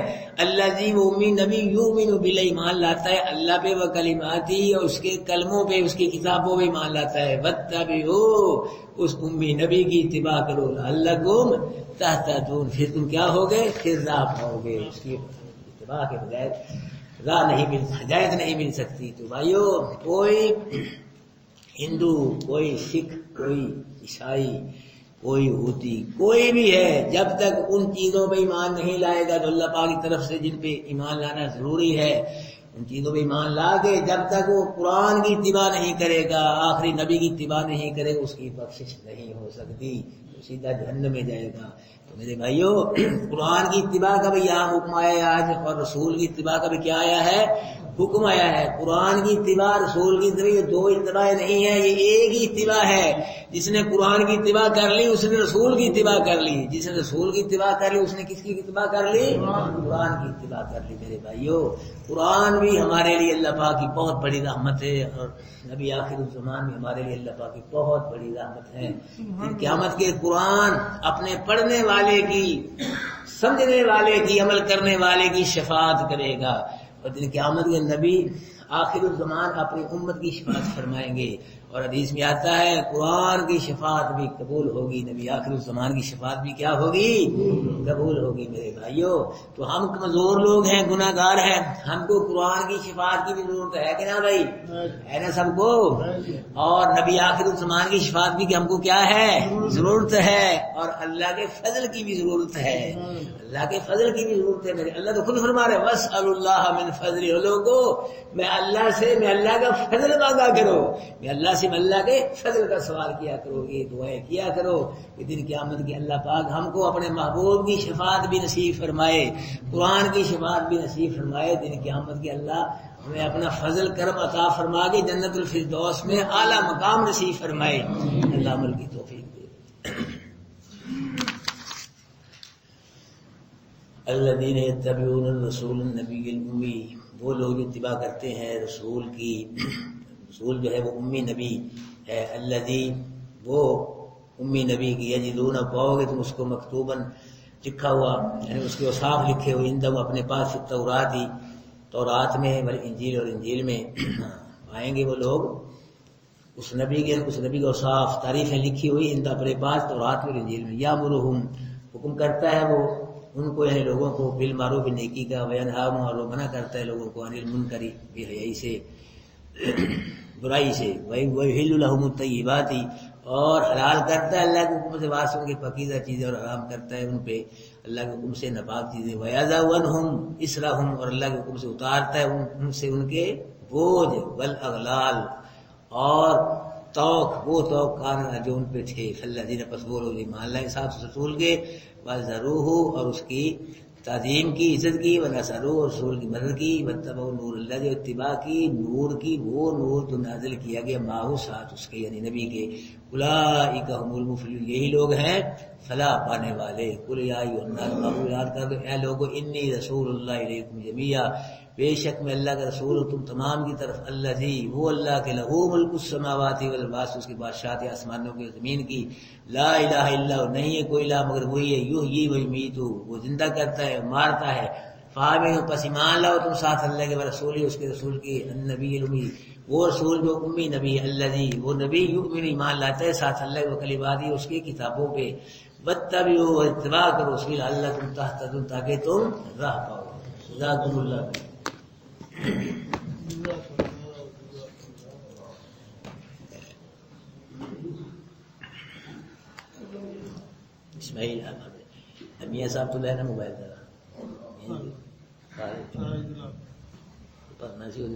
Speaker 1: الذی، وہ امی نبی، یؤمن باللہ، ایمان لاتا ہے اللہ پہ، و کلماتی، اور اس کے کلموں پہ، اس کی کتابوں پہ ایمان لاتا ہے. واتبعوا، اس امی نبی کی اتباع کرو. لعلکم تہتدون، پھر تم کیا ہوگے؟ پھر راہ پاؤگے. اس کی اتباع کے بغیر راہ نہیں مل، ہدایت نہیں مل سکتی. تو بھائیو، کوئی ہندو، کوئی سکھ، کوئی عیسائی، کوئی ہوتی، کوئی بھی ہے، جب تک ان چیزوں پہ ایمان نہیں لائے گا جو اللہ پاک کی طرف سے جن پہ ایمان لانا ضروری ہے، ان چیزوں پہ ایمان لا کے جب تک وہ قرآن کی اتباع نہیں کرے گا، آخری نبی کی اتباع نہیں کرے گا، اس کی بخشش نہیں ہو سکتی، وہ سیدھا جہنم میں جائے گا۔ تو میرے بھائیو، قرآن کی اتباع کا بھی یہاں حکم آیا ہے آج، اور رسول کی اتباع کا بھی کیا آیا ہے؟ حکم آیا ہے۔ قرآن کی اتباع، رسول کی اتباع، یہ دو اتباع نہیں ہے، یہ ایک ہی اتباع ہے۔ جس نے قرآن کی اتباع کر لی اس نے رسول کی اتباع کر لی، جس نے رسول کی اتباع کر لی اس نے کس کی اتباع کر لی؟ قرآن کی اتباع کر لی۔ میرے بھائیو، قرآن بھی ہمارے لیے اللہ پاک کی بہت بڑی رحمت ہے، اور نبی آخر الزمان بھی ہمارے لیے اللہ پاک کی بہت بڑی رحمت ہے۔ قیامت کے قرآن اپنے پڑھنے والے کی، سمجھنے والے کی، عمل کرنے والے کی شفاعت کرے گا، اور دن قیامت کے نبی آخر الزمان اپنی امت کی شفاعت فرمائیں گے۔ اور حدیث میں آتا ہے قرآن کی شفاعت بھی قبول ہوگی، نبی آخر الزمان کی شفاعت بھی کیا ہوگی؟ قبول ہوگی۔ میرے بھائیو، تو ہم کمزور لوگ ہیں، گناہ گار ہیں، ہم کو قرآن کی شفاعت کی بھی ضرورت ہے کہ نا بھائی؟ ہے نا سب کو؟ اور نبی آخر الزمان کی شفاعت بھی کہ ہم کو کیا ہے؟ ضرورت ہے، اور اللہ کے فضل کی بھی ضرورت ہے، اللہ کے فضل کی بھی ضرورت ہے۔ میرے اللہ تو خود فرما رہے وَاسْأَلُوا اللَّهَ مِنْ فَضْلِهِ، لوگوں میں اللہ سے، میں اللہ کا فضل مانگا کرو، میں اللہ سے، میں اللہ کے فضل کا سوال کیا کرو، یہ دعائیں کیا کرو کہ دن قیامت کے اللہ پاک ہم کو اپنے محبوب کی شفاعت بھی نصیب فرمائے، قرآن کی شفاعت بھی نصیب فرمائے، دن قیامت کے اللہ ہمیں اپنا فضل کرم عطا فرما کے جنت الفردوس میں اعلیٰ مقام نصیب فرمائے۔ اللہ عمل کی توفیق دے۔ الذین یتبعون الرسول النبی الأمی، وہ لوگ جو اتباع کرتے ہیں رسول کی، رسول جو ہے وہ امی نبی ہے، الذی، وہ امی نبی کی، یجدون، پاؤ گے تم اس کو مکتوباً، لکھا ہوا، یعنی اس کے اوصاف لکھے ہوئے، اندم، اپنے پاس، فی التوراۃ، تورات میں، والانجیل، اور انجیل میں پائیں گے وہ لوگ اس نبی کے، اس نبی کے اوصاف، تعریفیں لکھی ہوئی ان اپنے پاس تورات میں اور انجیل میں۔ یامرہم، حکم کرتا ہے وہ ان کو، یعنی لوگوں کو، بالمعروف، نیکی کا، وینہاہم، اور وہ منع کرتا ہے لوگوں کو، عن المنکر، بے حیائی سے، برائی سے، ویحل لہم الطیبات، اور حلال کرتا ہے اللہ کے حکم سے واسطوں کے پاکیزہ چیزیں، اور حرام کرتا ہے ان پہ اللہ کے حکم سے ناپاک چیزیں، ویضع عنہم اصرہم، اور اللہ کے حکم سے اتارتا ہے ان سے ان کے بوجھ، والاغلال، اور توق، وہ توق کان جو ان پہ تھے، فالذین، پس وہ لوگ ایمان لائے ساتھ رسول کے، وَذَرُوهُ، اور اس کی تعظیم کی، عزت کی، وَنَصَرُوهُ، اور رسول کی مدد کی، وَاتَّبَعُوا نور اللہ، جو اتباع کی نور کی، وہ نور جو نازل کیا گیا ماہو، ساتھ اس کے، یعنی نبی کے، اولئک هم المفلحون، یہی لوگ ہیں فلاح پانے والے۔ قل یا ایھا الناس، معبود یاد کر دو اے لوگو، انی رسول اللہ الیکم جمیعا، بے شک میں اللہ کا رسول ہوں تم تمام کی طرف، الذی، وہ اللہ کے، لہو ملک السماوات والارض، اس کی بادشاہت ہے آسمانوں کی زمین کی، لا الہ الا ہو، نہیں ہے کوئی الہ مگر وہی ہے، یحیی و یمیت، وہ زندہ کرتا ہے مارتا ہے، فآمنوا، پس ایمان لاؤ تم ساتھ اللہ کے رسول، اس کے رسول کی، النبی الامی، وہ رسول جو امی نبی، الذی، وہ نبی، یؤمن، ایمان لاتا ہے ساتھ اللہ و کلماتی، اس کی کتابوں پہ، واتبعوا، اتباع کرو اس کی، لعلکم تہتدون، تاکہ تم راہ پاؤ۔ جزاکم اللہ۔ اسماعیل احمد، میاں صاحب تو لینا موبائل ذرا پڑھنا سی وہ